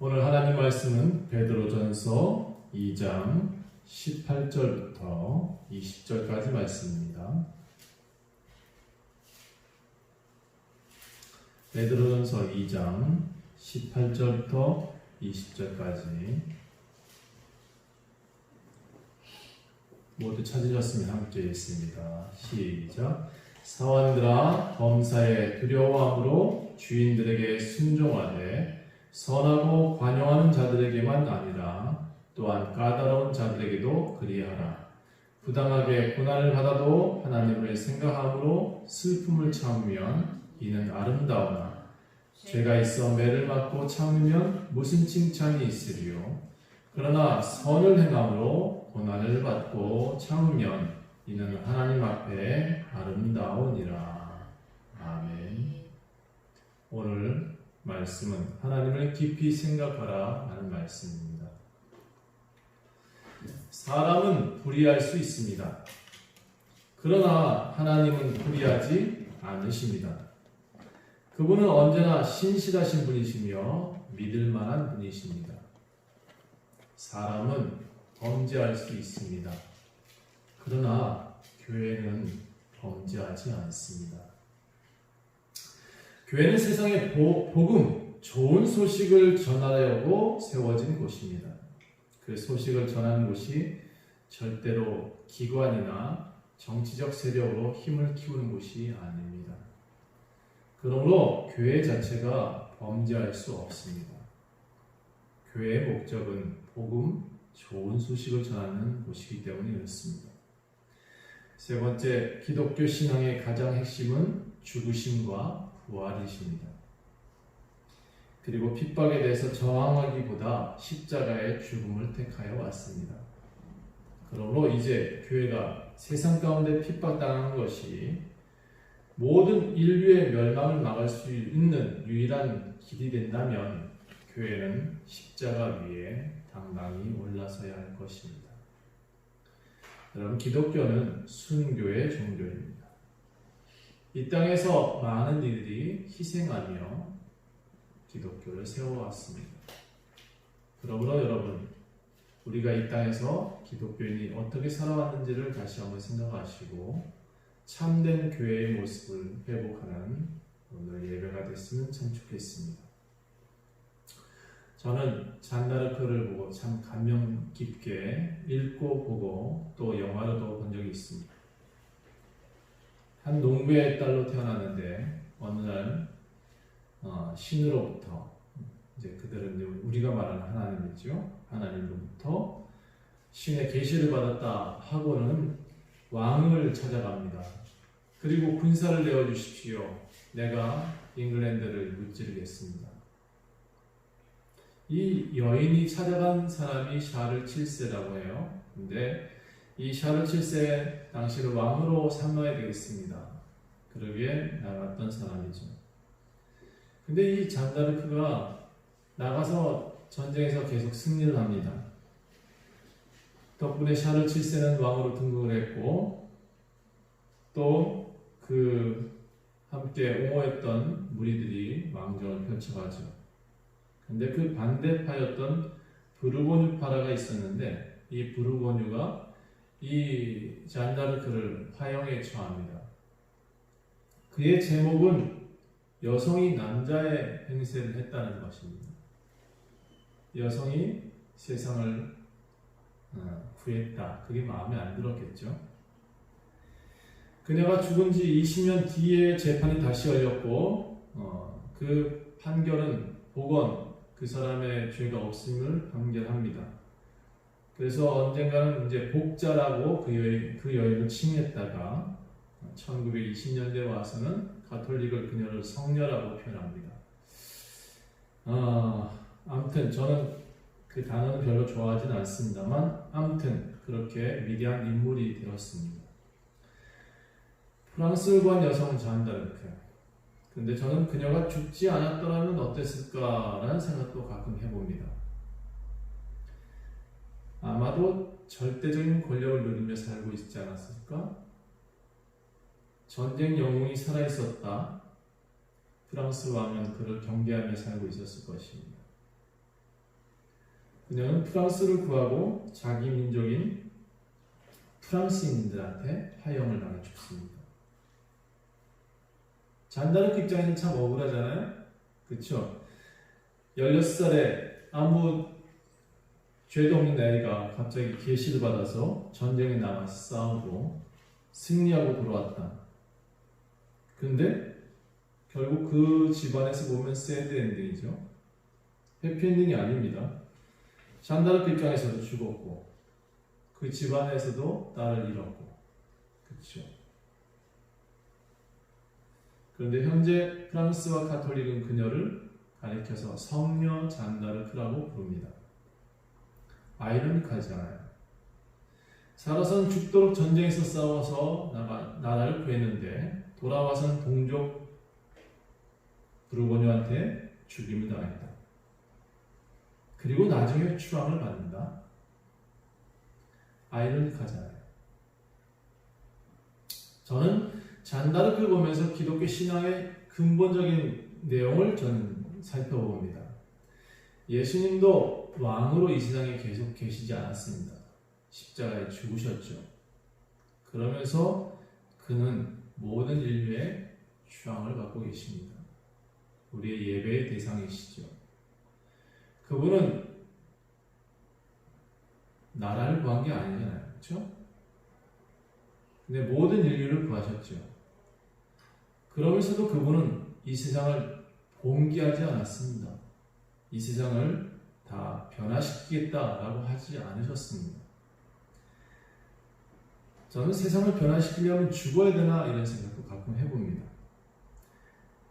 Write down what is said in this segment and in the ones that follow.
오늘 하나님 말씀은 베드로전서 2장 18절부터 20절까지 말씀입니다. 베드로전서 2장 18절부터 20절까지 모두 찾으셨으면 함께 읽습니다. 시작. 사원들아, 범사에 두려워함으로 주인들에게 순종하되 선하고 관용하는 자들에게만 아니라 또한 까다로운 자들에게도 그리하라. 부당하게 고난을 받아도 하나님을 생각함으로 슬픔을 참으면 이는 아름다우나 죄가 있어 매를 맞고 참으면 무슨 칭찬이 있으리요. 그러나 선을 행함으로 고난을 받고 참으면 이는 하나님 앞에 아름다우니라. 아멘. 오늘 말씀은 하나님을 깊이 생각하라 하는 말씀입니다. 사람은 불의할 수 있습니다. 그러나 하나님은 불의하지 않으십니다. 그분은 언제나 신실하신 분이시며 믿을 만한 분이십니다. 사람은 범죄할 수 있습니다. 그러나 교회는 범죄하지 않습니다. 교회는 세상에 복음, 좋은 소식을 전하려고 세워진 곳입니다. 그 소식을 전하는 곳이 절대로 기관이나 정치적 세력으로 힘을 키우는 곳이 아닙니다. 그러므로 교회 자체가 범죄할 수 없습니다. 교회의 목적은 복음, 좋은 소식을 전하는 곳이기 때문에 그렇습니다. 세 번째, 기독교 신앙의 가장 핵심은 죽으심과 부활이십니다. 그리고 핍박에 대해서 저항하기보다 십자가의 죽음을 택하여 왔습니다. 그러므로 이제 교회가 세상 가운데 핍박당하는 것이 모든 인류의 멸망을 막을 수 있는 유일한 길이 된다면 교회는 십자가 위에 당당히 올라서야 할 것입니다. 여러분, 기독교는 순교의 종교입니다. 이 땅에서 많은 이들이 희생하며 기독교를 세워왔습니다. 그러므로 여러분, 우리가 이 땅에서 기독교인이 어떻게 살아왔는지를 다시 한번 생각하시고 참된 교회의 모습을 회복하는 오늘 예배가 됐으면 참 좋겠습니다. 저는 잔다르크를 보고 참 감명 깊게 읽고 보고 또 영화로도 본 적이 있습니다. 한 농부의 딸로 태어났는데 어느 날 신으로부터 이제 그들은 이제 우리가 말하는 하나님이죠. 하나님으로부터 신의 계시를 받았다 하고는 왕을 찾아갑니다. 그리고 군사를 내어 주십시오. 내가 잉글랜드를 무찌르겠습니다. 이 여인이 찾아간 사람이 샤를 7세라고 해요. 근데 이 샤를 7세 당시를 왕으로 삼아야 되겠습니다. 그러기에 나갔던 사람이죠. 근데 이 잔다르크가 나가서 전쟁에서 계속 승리를 합니다. 덕분에 샤를 7세는 왕으로 등극을 했고 또 그 함께 옹호했던 무리들이 왕정을 펼쳐가죠. 근데 그 반대파였던 부르고뉴파라가 있었는데 이 부르고뉴가 이 잔다르크를 화형에 처합니다. 그의 제목은 여성이 남자의 행세를 했다는 것입니다. 여성이 세상을 구했다. 그게 마음에 안 들었겠죠. 그녀가 죽은 지 20년 뒤에 재판이 다시 열렸고 그 판결은 복원, 그 사람의 죄가 없음을 판결합니다. 그래서 언젠가는 이제 복자라고 그 여인을 칭했다가 1920년대에 와서는 가톨릭을 그녀를 성녀라고 표현합니다. 아무튼 저는 그 단어는 별로 좋아하진 않습니다만 아무튼 그렇게 위대한 인물이 되었습니다. 프랑스를 구한 여성 잔다르크. 근데 저는 그녀가 죽지 않았더라면 어땠을까라는 생각도 가끔 해봅니다. 아마도 절대적인 권력을 누리며 살고 있지 않았을까? 전쟁 영웅이 살아있었다. 프랑스 왕은 그를 경계하며 살고 있었을 것입니다. 그녀는 프랑스를 구하고 자기 민족인 프랑스인들한테 화형을 당해 죽습니다. 잔다르크 입장에는 참 억울하잖아요. 그렇죠? 16살에 아무 죄도 없는 애가 갑자기 계시를 받아서 전쟁에 나가서 싸우고 승리하고 돌아왔다. 근데 결국 그 집안에서 보면 새드 엔딩이죠. 해피엔딩이 아닙니다. 잔다르크 입장에서도 죽었고 그 집안에서도 딸을 잃었고, 그렇죠. 그런데 현재 프랑스와 가톨릭은 그녀를 가리켜서 성녀 잔다르크라고 부릅니다. 아이러니하잖아요. 살아선 죽도록 전쟁에서 싸워서 나라를 구했는데 돌아와선 동족 부르고뉴한테 죽임을 당했다. 그리고 나중에 추앙을 받는다. 아이러니하잖아요. 저는 잔다르크를 보면서 기독교 신앙의 근본적인 내용을 저는 살펴봅니다. 예수님도 왕으로 이 세상에 계속 계시지 않았습니다. 십자가에 죽으셨죠. 그러면서 그는 모든 인류의 추앙을 받고 계십니다. 우리의 예배의 대상이시죠. 그분은 나라를 구한 게 아니잖아요. 그렇죠? 근데 모든 인류를 구하셨죠. 그러면서도 그분은 이 세상을 봉기하지 않았습니다. 이 세상을 다 변화시키겠다라고 하지 않으셨습니다. 저는 세상을 변화시키려면 죽어야 되나 이런 생각도 가끔 해봅니다.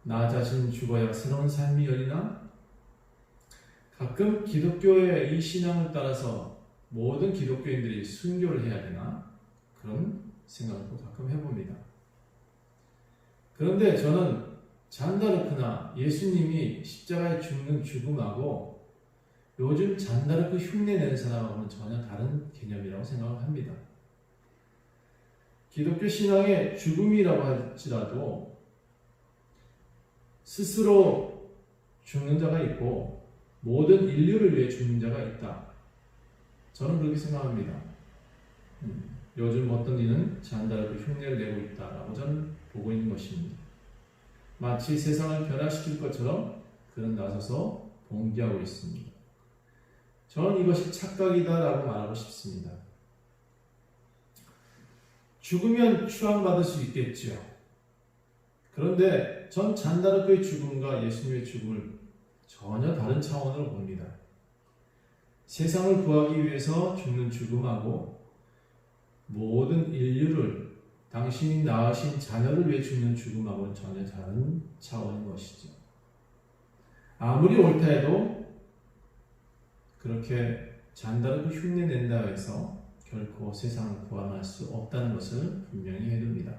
나 자신 죽어야 새로운 삶이 열리나? 가끔 기독교의 이 신앙을 따라서 모든 기독교인들이 순교를 해야 되나? 그런 생각도 가끔 해봅니다. 그런데 저는 잔다르크나 예수님이 십자가에 죽는 죽음하고 요즘 잔다르크 흉내내는 사람하고는 전혀 다른 개념이라고 생각을 합니다. 기독교 신앙의 죽음이라고 할지라도 스스로 죽는 자가 있고 모든 인류를 위해 죽는 자가 있다. 저는 그렇게 생각합니다. 요즘 어떤 이는 잔다르크 흉내를 내고 있다라고 저는 보고 있는 것입니다. 마치 세상을 변화시킬 것처럼 그는 나서서 봉기하고 있습니다. 저는 이것이 착각이다라고 말하고 싶습니다. 죽으면 추앙받을 수 있겠죠. 그런데 전 잔다르크의 죽음과 예수님의 죽음을 전혀 다른 차원으로 봅니다. 세상을 구하기 위해서 죽는 죽음하고 모든 인류를 당신이 낳으신 자녀를 위해 죽는 죽음하고는 전혀 다른 차원인 것이죠. 아무리 옳다 해도 그렇게 잔다르크 흉내 낸다 해서 결코 세상을 구원할 수 없다는 것을 분명히 해둡니다.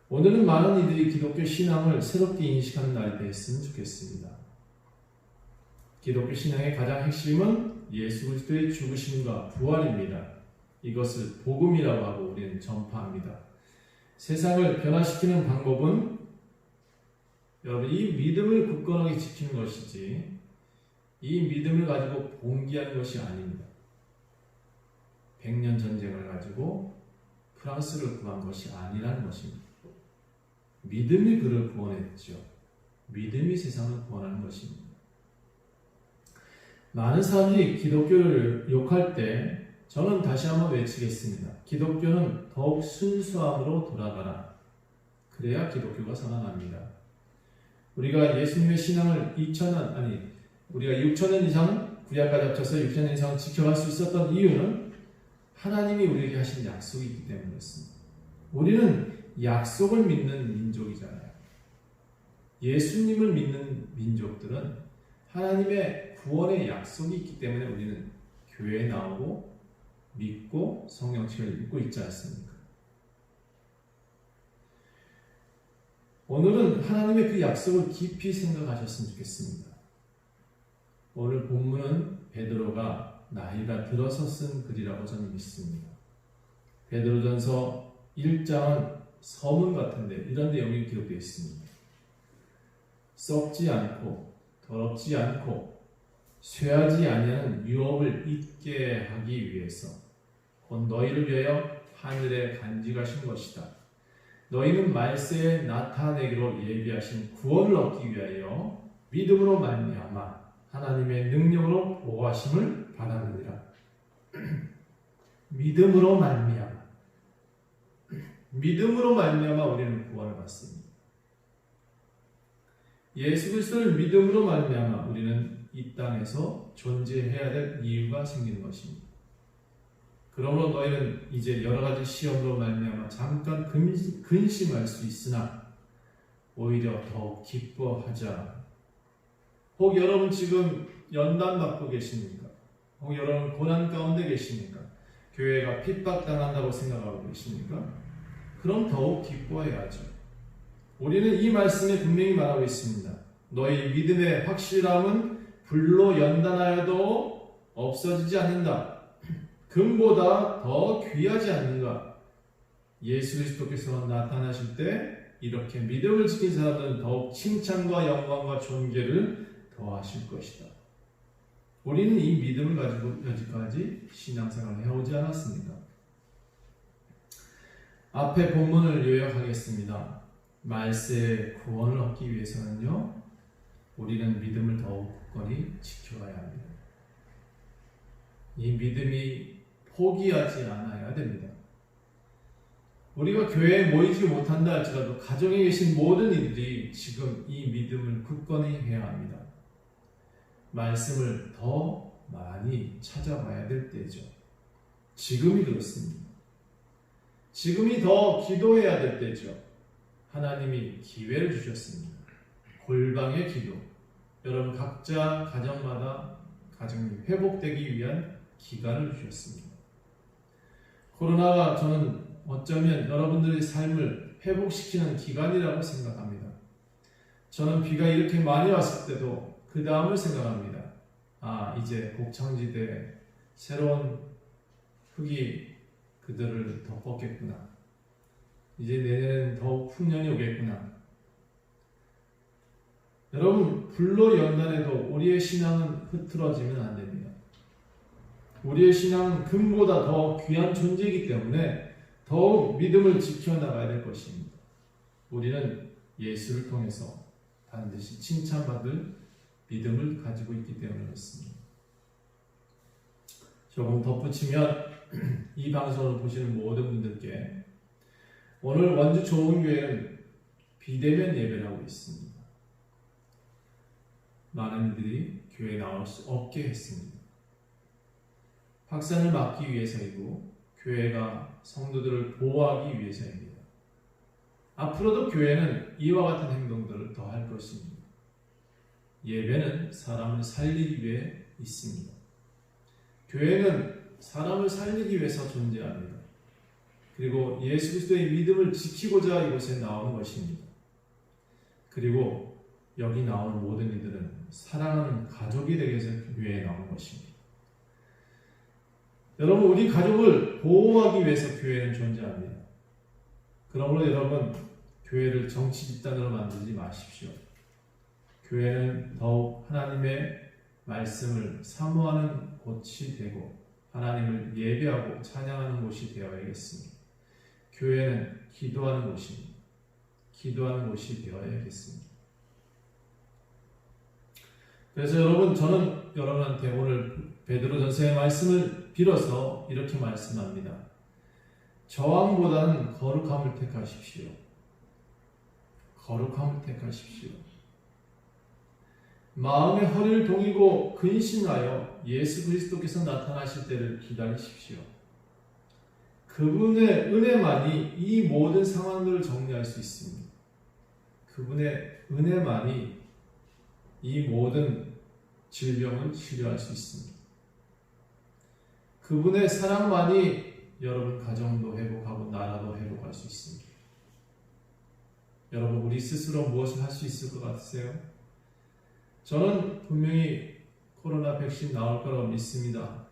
오늘은 많은 이들이 기독교 신앙을 새롭게 인식하는 날이 됐으면 좋겠습니다. 기독교 신앙의 가장 핵심은 예수 그리스도의 죽으심과 부활입니다. 이것을 복음이라고 하고 우리는 전파합니다. 세상을 변화시키는 방법은 여러분 이 믿음을 굳건하게 지키는 것이지 이 믿음을 가지고 봉기하는 것이 아닙니다. 100년 전쟁을 가지고 프랑스를 구한 것이 아니라는 것입니다. 믿음이 그를 구원했죠. 믿음이 세상을 구원하는 것입니다. 많은 사람들이 기독교를 욕할 때 저는 다시 한번 외치겠습니다. 기독교는 더욱 순수함으로 돌아가라. 그래야 기독교가 살아납니다. 우리가 예수님의 신앙을 우리가 6,000년 이상 구약과 합쳐서 6,000년 이상 지켜갈 수 있었던 이유는 하나님이 우리에게 하신 약속이 있기 때문이었습니다. 우리는 약속을 믿는 민족이잖아요. 예수님을 믿는 민족들은 하나님의 구원의 약속이 있기 때문에 우리는 교회에 나오고 믿고 성경책을 읽고 있지 않습니까? 오늘은 하나님의 그 약속을 깊이 생각하셨으면 좋겠습니다. 오늘 본문은 베드로가 나이가 들어서 쓴 글이라고 저는 믿습니다. 베드로전서 1장은 서문 같은데 이런 내용이 기록되어 있습니다. 썩지 않고 더럽지 않고 쇠하지 아니하는 유업을 잊게 하기 위해서 곧 너희를 위하여 하늘에 간직하신 것이다. 너희는 말세에 나타내기로 예비하신 구원을 얻기 위하여 믿음으로 말미암아 하나님의 능력으로 보호하심을 받았느니라. 믿음으로 말미암아 우리는 구원을 받습니다. 예수 그리스도를 믿음으로 말미암아 우리는 이 땅에서 존재해야 될 이유가 생기는 것입니다. 그러므로 너희는 이제 여러 가지 시험으로 말미암아 잠깐 근심할 수 있으나 오히려 더욱 기뻐하자. 혹 여러분 지금 연단 받고 계십니까? 혹 여러분 고난 가운데 계십니까? 교회가 핍박당한다고 생각하고 계십니까? 그럼 더욱 기뻐해야죠. 우리는 이 말씀에 분명히 말하고 있습니다. 너희 믿음의 확실함은 불로 연단하여도 없어지지 않는다. 금보다 더 귀하지 않는가? 예수 그리스도께서 나타나실 때 이렇게 믿음을 지킨 사람들은 더욱 칭찬과 영광과 존귀를 더하실 것이다. 우리는 이 믿음을 가지고 여기까지 신앙생활을 해오지 않았습니다. 앞에 본문을 요약하겠습니다. 말세의 구원을 얻기 위해서는요, 우리는 믿음을 더욱 굳건히 지켜가야 합니다. 이 믿음이 포기하지 않아야 됩니다. 우리가 교회에 모이지 못한다 할지라도 가정에 계신 모든 이들이 지금 이 믿음을 굳건히 해야 합니다. 말씀을 더 많이 찾아봐야 될 때죠. 지금이 그렇습니다. 지금이 더 기도해야 될 때죠. 하나님이 기회를 주셨습니다. 골방의 기도. 여러분 각자 가정마다 가정이 회복되기 위한 기간을 주셨습니다. 코로나가 저는 어쩌면 여러분들의 삶을 회복시키는 기간이라고 생각합니다. 저는 비가 이렇게 많이 왔을 때도 그 다음을 생각합니다. 이제 곡창지대에 새로운 흙이 그들을 덮었겠구나. 이제 내년엔 더욱 풍년이 오겠구나. 여러분, 불로 연단해도 우리의 신앙은 흐트러지면 안 됩니다. 우리의 신앙은 금보다 더 귀한 존재이기 때문에 더욱 믿음을 지켜나가야 될 것입니다. 우리는 예수를 통해서 반드시 칭찬받을 믿음을 가지고 있기 때문에 그렇습니다. 조금 덧붙이면 이 방송을 보시는 모든 분들께 오늘 원주 좋은교회는 비대면 예배를 하고 있습니다. 많은 이들이 교회에 나올 수 없게 했습니다. 확산을 막기 위해서이고 교회가 성도들을 보호하기 위해서입니다. 앞으로도 교회는 이와 같은 행동들을 더 할 것입니다. 예배는 사람을 살리기 위해 있습니다. 교회는 사람을 살리기 위해서 존재합니다. 그리고 예수 그리스도의 믿음을 지키고자 이곳에 나오는 것입니다. 그리고 여기 나오는 모든 이들은 사랑하는 가족이 되기 위해서 교회에 나오는 것입니다. 여러분, 우리 가족을 보호하기 위해서 교회는 존재합니다. 그러므로 여러분, 교회를 정치 집단으로 만들지 마십시오. 교회는 더욱 하나님의 말씀을 사모하는 곳이 되고 하나님을 예배하고 찬양하는 곳이 되어야겠습니다. 교회는 기도하는 곳입니다. 기도하는 곳이 되어야겠습니다. 그래서 여러분, 저는 여러분한테 오늘 베드로전서의 말씀을 빌어서 이렇게 말씀합니다. 저항보다는 거룩함을 택하십시오. 거룩함을 택하십시오. 마음의 허리를 동이고 근신하여 예수 그리스도께서 나타나실 때를 기다리십시오. 그분의 은혜만이 이 모든 상황들을 정리할 수 있습니다. 그분의 은혜만이 이 모든 질병을 치료할 수 있습니다. 그분의 사랑만이 여러분 가정도 회복하고 나라도 회복할 수 있습니다. 여러분, 우리 스스로 무엇을 할 수 있을 것 같으세요? 저는 분명히 코로나 백신 나올 거라고 믿습니다.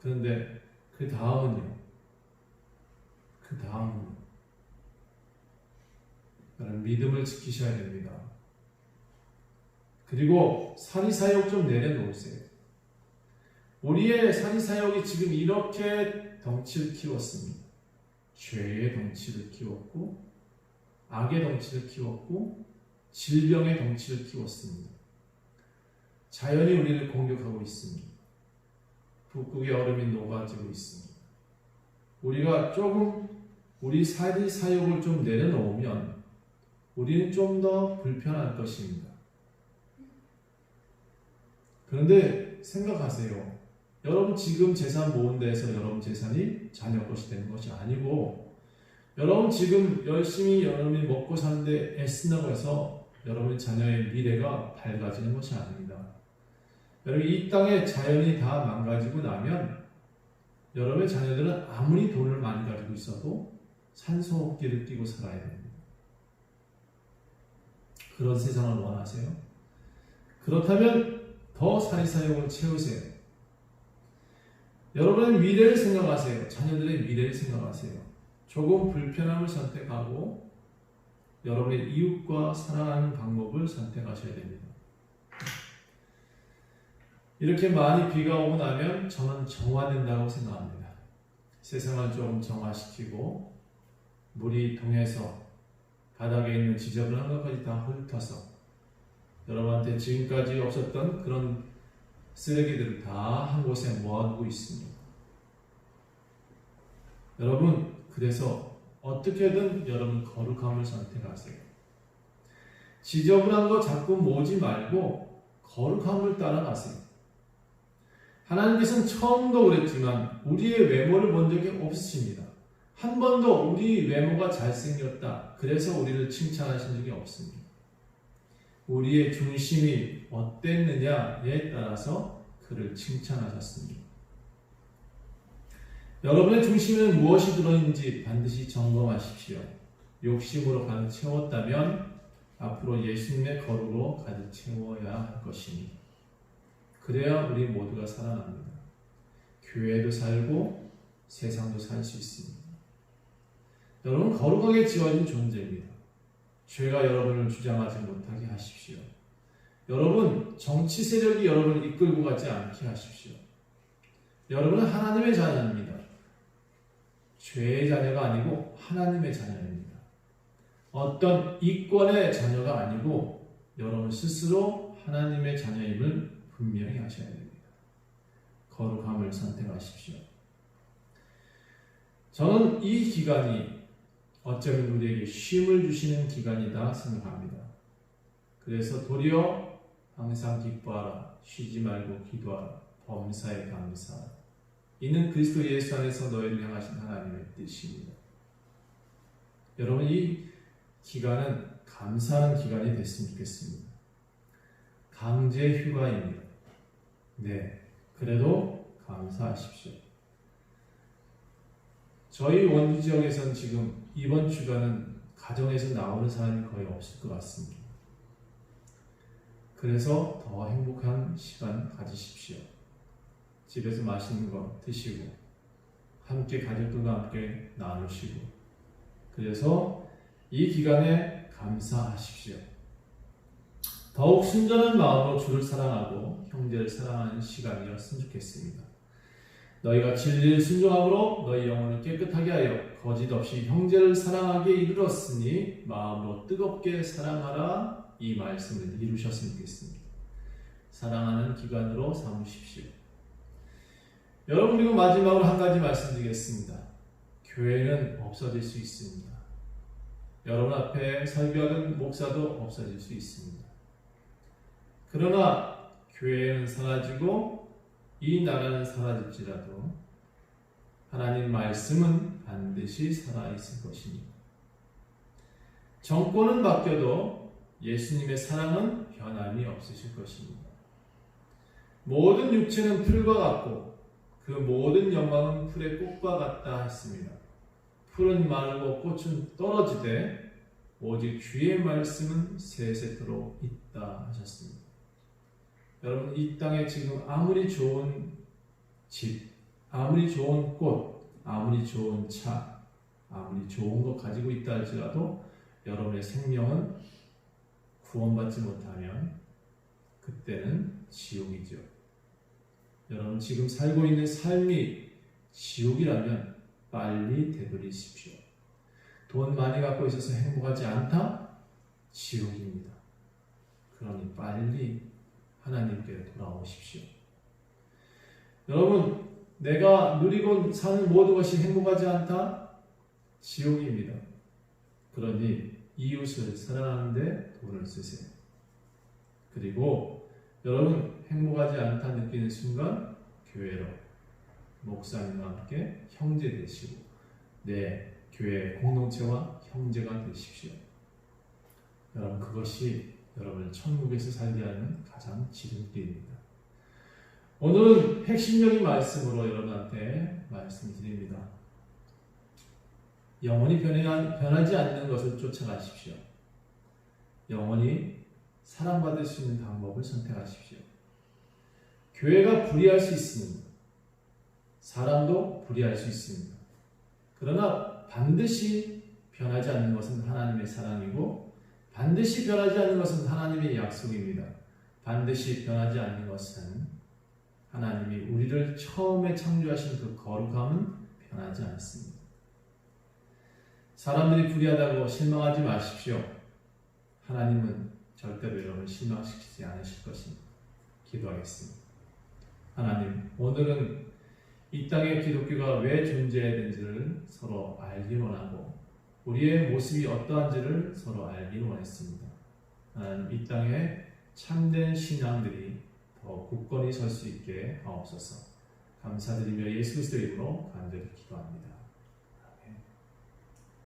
그런데 그 다음은요? 여러분, 믿음을 지키셔야 됩니다. 그리고 사리사욕 좀 내려놓으세요. 우리의 사리사욕이 지금 이렇게 덩치를 키웠습니다. 죄의 덩치를 키웠고, 악의 덩치를 키웠고, 질병의 덩치를 키웠습니다. 자연이 우리를 공격하고 있습니다. 북극의 얼음이 녹아지고 있습니다. 우리가 조금 우리 사리사욕을 좀 내려놓으면 우리는 좀 더 불편할 것입니다. 그런데 생각하세요. 여러분 지금 재산 모은 데에서 여러분 재산이 자녀 것이 되는 것이 아니고, 여러분 지금 열심히 여러분이 먹고 사는데 애쓴다고 해서 여러분의 자녀의 미래가 밝아지는 것이 아닙니다. 여러분 이 땅의 자연이 다 망가지고 나면 여러분의 자녀들은 아무리 돈을 많이 가지고 있어도 산소호흡기를 끼고 살아야 됩니다. 그런 세상을 원하세요? 그렇다면 더 사리사욕을 채우세요. 여러분의 미래를 생각하세요. 자녀들의 미래를 생각하세요. 조금 불편함을 선택하고 여러분의 이웃과 사랑하는 방법을 선택하셔야 됩니다. 이렇게 많이 비가 오고 나면 저는 정화된다고 생각합니다. 세상을 좀 정화시키고 물이 통해서 바닥에 있는 지저분한 것까지 다 훑어서 여러분한테 지금까지 없었던 그런 쓰레기들을 다 한 곳에 모아두고 있습니다. 여러분, 그래서 어떻게든 여러분 거룩함을 선택하세요. 지저분한 거 자꾸 모으지 말고 거룩함을 따라가세요. 하나님께서는 처음도 그랬지만 우리의 외모를 본 적이 없으십니다. 한 번도 우리 외모가 잘생겼다, 그래서 우리를 칭찬하신 적이 없습니다. 우리의 중심이 어땠느냐에 따라서 그를 칭찬하셨습니다. 여러분의 중심에는 무엇이 들어있는지 반드시 점검하십시오. 욕심으로 가득 채웠다면 앞으로 예수님의 거룩으로 가득 채워야 할 것이니, 그래야 우리 모두가 살아납니다. 교회도 살고 세상도 살 수 있습니다. 여러분 거룩하게 지어진 존재입니다. 죄가 여러분을 주장하지 못하게 하십시오. 여러분 정치 세력이 여러분을 이끌고 가지 않게 하십시오. 여러분은 하나님의 자녀입니다. 죄의 자녀가 아니고 하나님의 자녀입니다. 어떤 이권의 자녀가 아니고 여러분 스스로 하나님의 자녀임을 분명히 하셔야 됩니다. 거룩함을 선택하십시오. 저는 이 기간이 어쩌면 우리에게 쉼을 주시는 기간이다 생각합니다. 그래서 도리어 항상 기뻐하라, 쉬지 말고 기도하라, 범사에 감사하라. 이는 그리스도 예수 안에서 너희를 향하신 하나님의 뜻입니다. 여러분 이 기간은 감사하는 기간이 됐으면 좋겠습니다. 강제 휴가입니다. 네, 그래도 감사하십시오. 저희 원주 지역에서는 지금 이번 주간은 가정에서 나오는 사람이 거의 없을 것 같습니다. 그래서 더 행복한 시간 가지십시오. 집에서 맛있는 거 드시고 함께 가족들과 함께 나누시고, 그래서 이 기간에 감사하십시오. 더욱 순전한 마음으로 주를 사랑하고 형제를 사랑하는 시간이었으면 좋겠습니다. 너희가 진리를 순종함으로 너희 영혼을 깨끗하게 하여 거짓 없이 형제를 사랑하게 이르렀으니 마음으로 뜨겁게 사랑하라. 이 말씀을 이루셨으면 좋겠습니다. 사랑하는 기간으로 삼으십시오. 여러분, 그리고 마지막으로 한 가지 말씀드리겠습니다. 교회는 없어질 수 있습니다. 여러분 앞에 설교하는 목사도 없어질 수 있습니다. 그러나 교회는 사라지고 이 나라는 사라질지라도 하나님 말씀은 반드시 살아있을 것입니다. 정권은 바뀌어도 예수님의 사랑은 변함이 없으실 것입니다. 모든 육체는 풀과 같고 그 모든 영광은 풀의 꽃과 같다 했습니다. 풀은 마르고 꽃은 떨어지되 오직 주의 말씀은 세세토록 있다 하셨습니다. 여러분, 이 땅에 지금 아무리 좋은 집, 아무리 좋은 꽃, 아무리 좋은 차, 아무리 좋은 것 가지고 있다 할지라도 여러분의 생명은 구원받지 못하면 그때는 지옥이죠. 여러분 지금 살고 있는 삶이 지옥이라면 빨리 되돌리십시오. 돈 많이 갖고 있어서 행복하지 않다? 지옥입니다. 그러니 빨리 하나님께 돌아오십시오. 여러분, 내가 누리고 사는 모든 것이 행복하지 않다? 지옥입니다. 그러니 이웃을 사랑하는데 돈을 쓰세요. 그리고 여러분 행복하지 않다 느끼는 순간 교회로 목사님과 함께 형제 되시고 내 교회 공동체와 형제가 되십시오. 여러분 그것이 여러분을 천국에서 살게 하는 가장 지름길입니다. 오늘은 핵심적인 말씀으로 여러분한테 말씀드립니다. 영원히 변하지 않는 것을 쫓아가십시오. 영원히 사랑받을 수 있는 방법을 선택하십시오. 교회가 불의할 수 있습니다. 사람도 불의할 수 있습니다. 그러나 반드시 변하지 않는 것은 하나님의 사랑이고 반드시 변하지 않는 것은 하나님의 약속입니다. 반드시 변하지 않는 것은 하나님이 우리를 처음에 창조하신 그 거룩함은 변하지 않습니다. 사람들이 불의하다고 실망하지 마십시오. 하나님은 절대로 여러분을 실망시키지 않으실 것입니다. 기도하겠습니다. 하나님, 오늘은 이 땅에 기독교가 왜 존재해야 되는지를 서로 알기 원하고 우리의 모습이 어떠한지를 서로 알기 원했습니다. 하나님, 이 땅에 참된 신앙들이 더 굳건히 설 수 있게 하옵소서. 감사드리며 예수 그리스도의 이름으로 간절히 기도합니다.